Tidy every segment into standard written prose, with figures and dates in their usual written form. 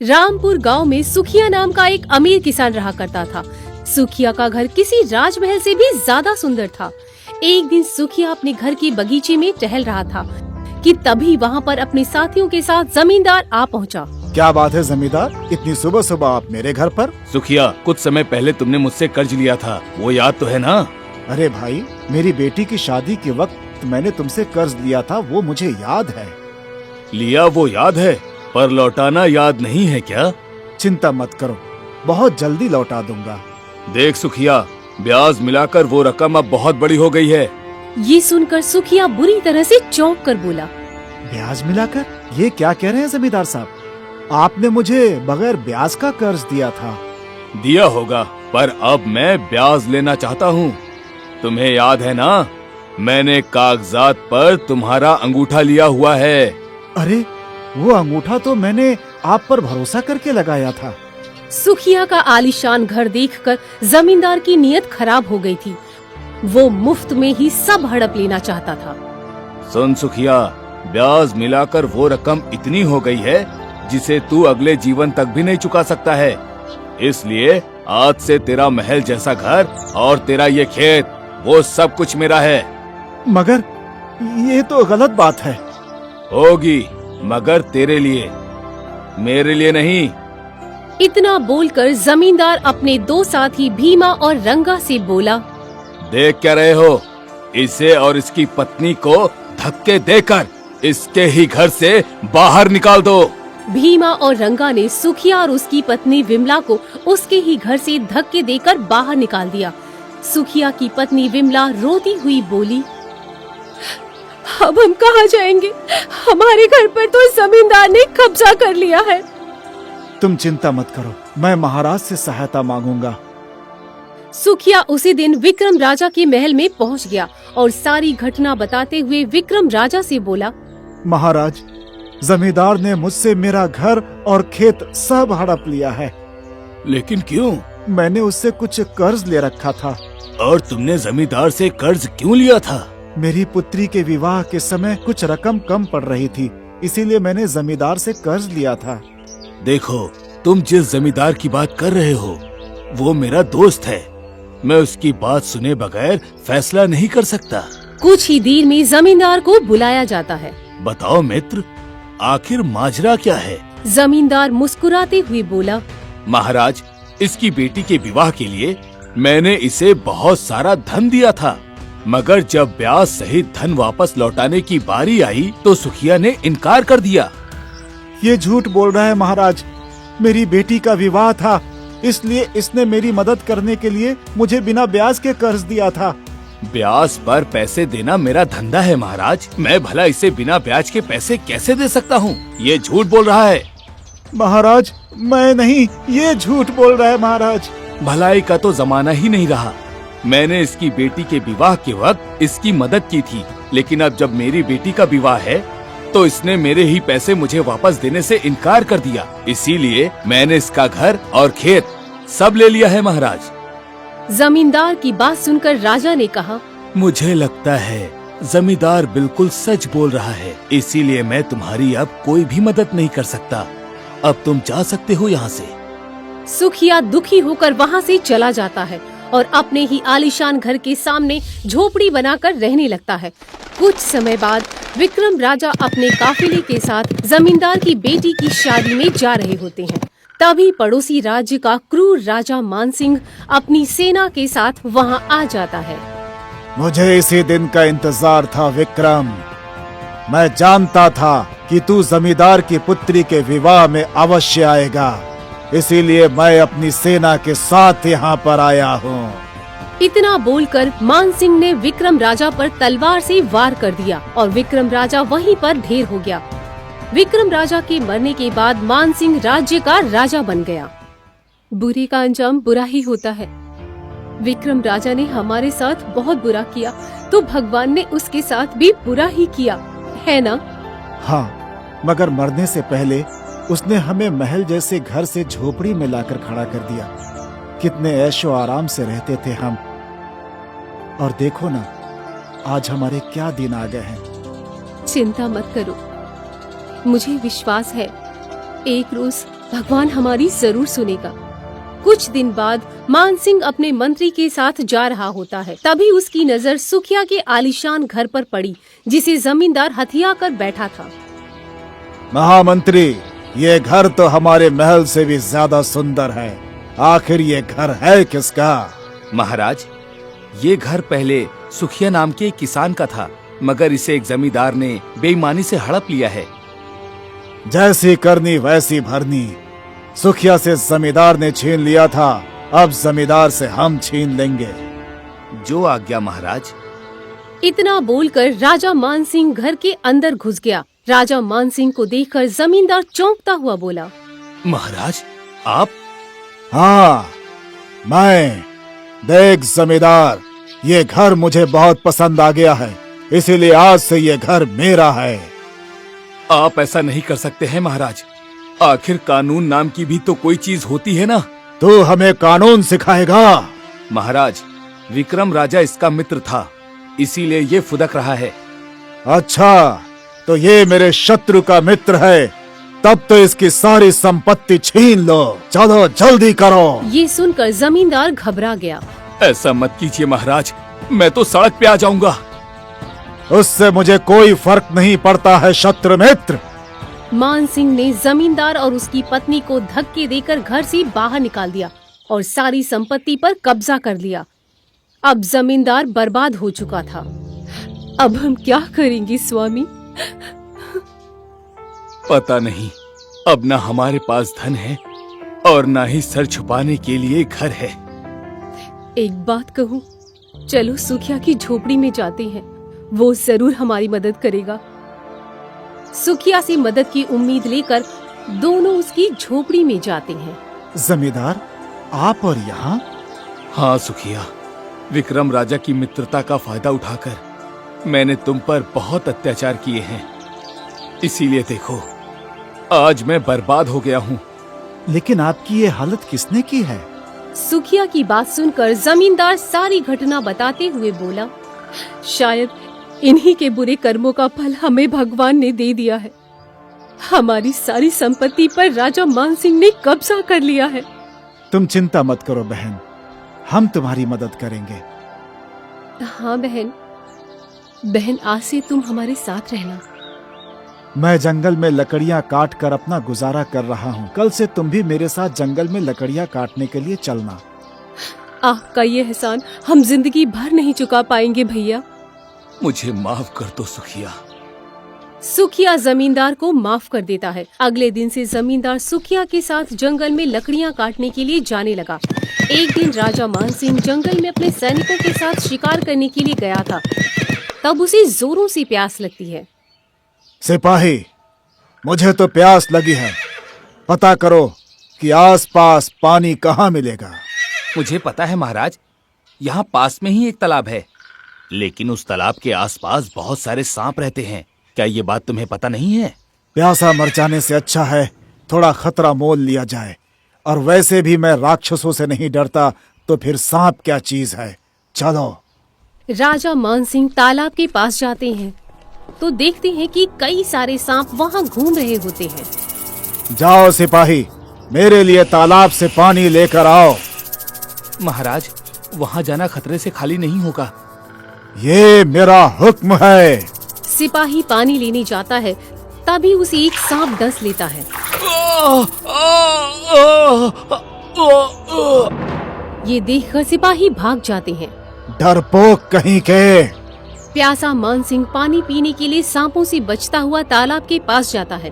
रामपुर गांव में सुखिया नाम का एक अमीर किसान रहा करता था। सुखिया का घर किसी राजमहल से भी ज्यादा सुंदर था। एक दिन सुखिया अपने घर के बगीचे में टहल रहा था कि तभी वहां पर अपने साथियों के साथ जमींदार आ पहुंचा। क्या बात है जमींदार, इतनी सुबह सुबह आप मेरे घर पर? सुखिया, कुछ समय पहले तुमने मुझसे कर्ज लिया था, वो याद तो है ना? अरे भाई, मेरी बेटी की शादी के वक्त मैंने तुमसे कर्ज लिया था, वो मुझे याद है। लिया वो याद है, पर लौटाना याद नहीं है क्या? चिंता मत करो, बहुत जल्दी लौटा दूंगा। देख सुखिया, ब्याज मिलाकर वो रकम अब बहुत बड़ी हो गई है। ये सुनकर सुखिया बुरी तरह से चौंक कर बोला। ब्याज मिलाकर? ये क्या कह रहे हैं जमींदार साहब? आपने मुझे बगैर ब्याज का कर्ज दिया था। दिया होगा, पर अब मैं ब्याज लेना चाहता हूँ। तुम्हें याद है ना, मैंने कागजात पर तुम्हारा अंगूठा लिया हुआ है। अरे, वो अंगूठा तो मैंने आप पर भरोसा करके लगाया था। सुखिया का आलीशान घर देखकर जमींदार की नीयत खराब हो गई थी। वो मुफ्त में ही सब हड़प लेना चाहता था। सुन सुखिया, ब्याज मिलाकर वो रकम इतनी हो गई है जिसे तू अगले जीवन तक भी नहीं चुका सकता है। इसलिए आज से तेरा महल जैसा घर और तेरा ये खेत, वो सब कुछ मेरा है। मगर ये तो गलत बात है। होगी, मगर तेरे लिए, मेरे लिए नहीं। इतना बोलकर जमींदार अपने दो साथी भीमा और रंगा से बोला। देख क्या रहे हो? इसे और इसकी पत्नी को धक्के देकर इसके ही घर से बाहर निकाल दो। भीमा और रंगा ने सुखिया और उसकी पत्नी विमला को उसके ही घर से धक्के देकर बाहर निकाल दिया। सुखिया की पत्नी विमला रोती हुई बोली, अब हम कहाँ जाएंगे? हमारे घर पर तो जमींदार ने कब्जा कर लिया है। तुम चिंता मत करो, मैं महाराज से सहायता मांगूंगा। सुखिया उसी दिन विक्रम राजा के महल में पहुंच गया और सारी घटना बताते हुए विक्रम राजा से बोला, महाराज, जमींदार ने मुझसे मेरा घर और खेत सब हड़प लिया है। लेकिन क्यों? मैंने उससे कुछ कर्ज ले रखा था। और तुमने जमींदार से कर्ज क्यों लिया था? मेरी पुत्री के विवाह के समय कुछ रकम कम पड़ रही थी, इसीलिए मैंने जमींदार से कर्ज लिया था। देखो, तुम जिस जमींदार की बात कर रहे हो वो मेरा दोस्त है। मैं उसकी बात सुने बगैर फैसला नहीं कर सकता। कुछ ही देर में जमींदार को बुलाया जाता है। बताओ मित्र, आखिर माजरा क्या है? जमींदार मुस्कुराते हुए बोला, महाराज, इसकी बेटी के विवाह के लिए मैंने इसे बहुत सारा धन दिया था, मगर जब ब्याज सहित धन वापस लौटाने की बारी आई तो सुखिया ने इनकार कर दिया। ये झूठ बोल रहा है महाराज। मेरी बेटी का विवाह था, इसलिए इसने मेरी मदद करने के लिए मुझे बिना ब्याज के कर्ज दिया था। ब्याज पर पैसे देना मेरा धंधा है महाराज। मैं भला इसे बिना ब्याज के पैसे कैसे दे सकता हूँ? ये झूठ बोल रहा है। महाराज, मैं नहीं, ये झूठ बोल रहा है महाराज। भलाई का तो जमाना ही नहीं रहा। मैंने इसकी बेटी के विवाह के वक्त इसकी मदद की थी, लेकिन अब जब मेरी बेटी का विवाह है तो इसने मेरे ही पैसे मुझे वापस देने से इनकार कर दिया। इसीलिए मैंने इसका घर और खेत सब ले लिया है महाराज। जमींदार की बात सुनकर राजा ने कहा, मुझे लगता है जमींदार बिल्कुल सच बोल रहा है, इसीलिए मैं तुम्हारी अब कोई भी मदद नहीं कर सकता। अब तुम जा सकते हो यहाँ से। सुखिया दुखी होकर वहाँ से चला जाता है और अपने ही आलीशान घर के सामने झोपड़ी बनाकर रहने लगता है। कुछ समय बाद विक्रम राजा अपने काफिले के साथ जमींदार की बेटी की शादी में जा रहे होते हैं। तभी पड़ोसी राज्य का क्रूर राजा मानसिंह अपनी सेना के साथ वहां आ जाता है। मुझे इसी दिन का इंतजार था विक्रम। मैं जानता था कि तू जमींदार की पुत्री के विवाह में अवश्य आएगा, इसीलिए मैं अपनी सेना के साथ यहाँ पर आया हूँ। इतना बोलकर मानसिंह ने विक्रम राजा पर तलवार से वार कर दिया और विक्रम राजा वहीं पर ढेर हो गया। विक्रम राजा के मरने के बाद मानसिंह राज्य का राजा बन गया। बुरे का अंजाम बुरा ही होता है। विक्रम राजा ने हमारे साथ बहुत बुरा किया, तो भगवान ने उसके साथ भी बुरा ही किया, है ना? हाँ, मगर मरने से पहले उसने हमें महल जैसे घर से झोपड़ी में लाकर खड़ा कर दिया। कितने ऐशो आराम से रहते थे हम, और देखो ना, आज हमारे क्या दिन आ गए हैं। चिंता मत करो, मुझे विश्वास है एक रोज भगवान हमारी जरूर सुनेगा। कुछ दिन बाद मानसिंह अपने मंत्री के साथ जा रहा होता है। तभी उसकी नजर सुखिया के आलीशान घर पर पड़ी, जिसे जमींदार हथिया कर बैठा था। महामंत्री, ये घर तो हमारे महल से भी ज्यादा सुंदर है। आखिर ये घर है किसका? महाराज, ये घर पहले सुखिया नाम के एक किसान का था, मगर इसे एक जमींदार ने बेईमानी से हड़प लिया है। जैसी करनी वैसी भरनी। सुखिया से जमींदार ने छीन लिया था, अब जमींदार से हम छीन लेंगे। जो आज्ञा महाराज। इतना बोलकर राजा मानसिंह घर के अंदर घुस गया। राजा मानसिंह को देखकर जमींदार चौंकता हुआ बोला, महाराज आप? हाँ, मैं। देख जमींदार, ये घर मुझे बहुत पसंद आ गया है, इसीलिए आज से ये घर मेरा है। आप ऐसा नहीं कर सकते हैं महाराज। आखिर कानून नाम की भी तो कोई चीज होती है ना। तू हमें कानून सिखाएगा? महाराज, विक्रम राजा इसका मित्र था, इसीलिए ये फुदक रहा है। अच्छा, तो ये मेरे शत्रु का मित्र है, तब तो इसकी सारी संपत्ति छीन लो। चलो जल्दी करो। ये सुनकर जमींदार घबरा गया। ऐसा मत कीजिए महाराज, मैं तो सड़क पे आ जाऊंगा। उससे मुझे कोई फर्क नहीं पड़ता है शत्रु मित्र। मानसिंह ने जमींदार और उसकी पत्नी को धक्के देकर घर से बाहर निकाल दिया और सारी संपत्ति पर कब्जा कर लिया। अब जमींदार बर्बाद हो चुका था। अब हम क्या करेंगे स्वामी? पता नहीं, अब ना हमारे पास धन है और ना ही सर छुपाने के लिए घर है। एक बात कहूँ, चलो सुखिया की झोपड़ी में जाते हैं, वो जरूर हमारी मदद करेगा। सुखिया से मदद की उम्मीद लेकर दोनों उसकी झोपड़ी में जाते हैं। जमींदार, आप और यहाँ? हाँ सुखिया, विक्रम राजा की मित्रता का फायदा उठाकर मैंने तुम पर बहुत अत्याचार किए हैं, इसीलिए देखो आज मैं बर्बाद हो गया हूँ। लेकिन आपकी ये हालत किसने की है? सुखिया की बात सुनकर जमींदार सारी घटना बताते हुए बोला, शायद इन्हीं के बुरे कर्मों का फल हमें भगवान ने दे दिया है। हमारी सारी संपत्ति पर राजा मानसिंह ने कब्जा कर लिया है। तुम चिंता मत करो बहन, हम तुम्हारी मदद करेंगे। हाँ बहन, आज से तुम हमारे साथ रहना। मैं जंगल में लकड़ियाँ काट कर अपना गुजारा कर रहा हूँ। कल से तुम भी मेरे साथ जंगल में लकड़ियाँ काटने के लिए चलना। आपका ये एहसान हम जिंदगी भर नहीं चुका पाएंगे भैया। मुझे माफ कर दो सुखिया। सुखिया जमींदार को माफ कर देता है। अगले दिन से जमींदार सुखिया के साथ जंगल में लकड़ियाँ काटने के लिए जाने लगा। एक दिन राजा मानसिंह जंगल में अपने सैनिकों के साथ शिकार करने के लिए गया था। तब उसे जोरों से प्यास लगती है। सिपाही, मुझे तो प्यास लगी है, पता करो कि आसपास पानी कहाँ मिलेगा। मुझे पता है महाराज, यहाँ पास में ही एक तालाब है, लेकिन उस तालाब के आसपास बहुत सारे सांप रहते हैं। क्या ये बात तुम्हें पता नहीं है? प्यासा मर जाने से अच्छा है थोड़ा खतरा मोल लिया जाए, और वैसे भी मैं राक्षसों से नहीं डरता, तो फिर सांप क्या चीज है। चलो। राजा मानसिंह तालाब के पास जाते हैं तो देखते हैं कि कई सारे सांप वहाँ घूम रहे होते हैं। जाओ सिपाही, मेरे लिए तालाब से पानी लेकर आओ। महाराज, वहाँ जाना खतरे से खाली नहीं होगा। ये मेरा हुक्म है। सिपाही पानी लेने जाता है, तभी उसे एक सांप डस लेता है। ये देखकर सिपाही भाग जाते हैं। डरपोक कहीं के। प्यासा मानसिंह पानी पीने के लिए सांपों से बचता हुआ तालाब के पास जाता है,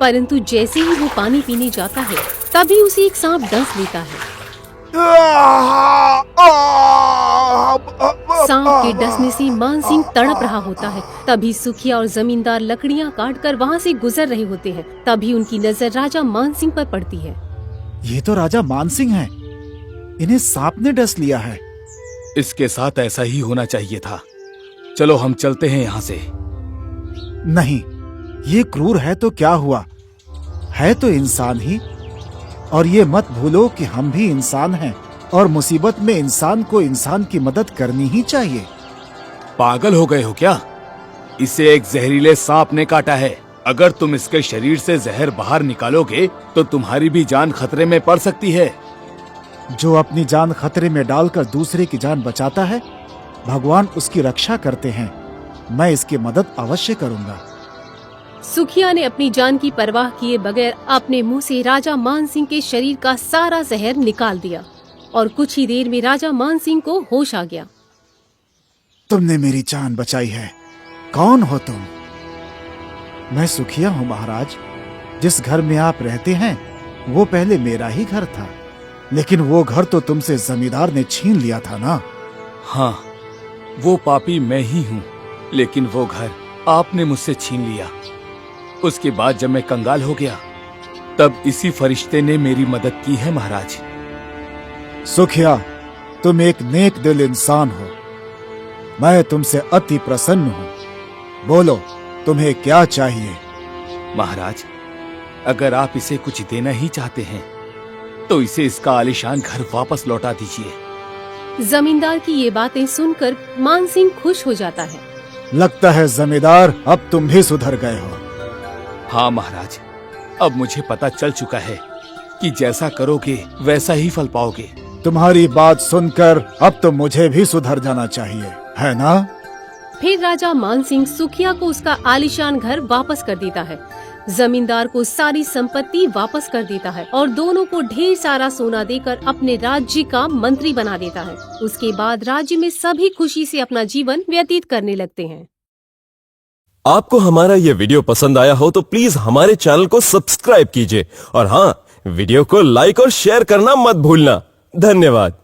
परंतु जैसे ही वो पानी पीने जाता है तभी उसे एक सांप डस लेता है। सांप के डसने से मानसिंह तड़प रहा होता है। तभी सुखिया और जमींदार लकड़ियां काटकर वहाँ से गुजर रहे होते हैं। तभी उनकी नजर राजा मानसिंह पर पड़ती है। ये तो राजा मानसिंह हैं। इन्हें सांप ने डस लिया है। इसके साथ ऐसा ही होना चाहिए था। चलो हम चलते हैं यहाँ से। नहीं, ये क्रूर है तो क्या हुआ, है तो इंसान ही। और ये मत भूलो कि हम भी इंसान हैं, और मुसीबत में इंसान को इंसान की मदद करनी ही चाहिए। पागल हो गए हो क्या? इसे एक जहरीले सांप ने काटा है। अगर तुम इसके शरीर से जहर बाहर निकालोगे तो तुम्हारी भी जान खतरे में पड़ सकती है। जो अपनी जान खतरे में डालकर दूसरे की जान बचाता है, भगवान उसकी रक्षा करते हैं। मैं इसकी मदद अवश्य करूंगा। सुखिया ने अपनी जान की परवाह किए बगैर अपने मुंह से राजा मानसिंह के शरीर का सारा जहर निकाल दिया और कुछ ही देर में राजा मानसिंह को होश आ गया। तुमने मेरी जान बचाई है। कौन हो तुम? मैं सुखिया हूँ महाराज। जिस घर में आप रहते हैं वो पहले मेरा ही घर था, लेकिन वो घर तो तुमसे जमींदार ने छीन लिया था ना। हाँ, वो पापी मैं ही हूँ, लेकिन वो घर आपने मुझसे छीन लिया। उसके बाद जब मैं कंगाल हो गया तब इसी फरिश्ते ने मेरी मदद की है महाराज। सुखिया, तुम एक नेक दिल इंसान हो। मैं तुमसे अति प्रसन्न हूँ। बोलो, तुम्हें क्या चाहिए? महाराज, अगर आप इसे कुछ देना ही चाहते हैं तो इसे इसका आलीशान घर वापस लौटा दीजिए। जमींदार की ये बातें सुनकर मानसिंह खुश हो जाता है। लगता है जमींदार, अब तुम भी सुधर गए हो। हाँ महाराज, अब मुझे पता चल चुका है कि जैसा करोगे वैसा ही फल पाओगे। तुम्हारी बात सुनकर अब तो मुझे भी सुधर जाना चाहिए, है ना? फिर राजा मानसिंह सुखिया को उसका आलीशान घर वापस कर देता है, जमींदार को सारी संपत्ति वापस कर देता है और दोनों को ढेर सारा सोना देकर अपने राज्य का मंत्री बना देता है। उसके बाद राज्य में सभी खुशी से अपना जीवन व्यतीत करने लगते हैं। आपको हमारा ये वीडियो पसंद आया हो तो प्लीज हमारे चैनल को सब्सक्राइब कीजिए और हाँ, वीडियो को लाइक और शेयर करना मत भूलना। धन्यवाद।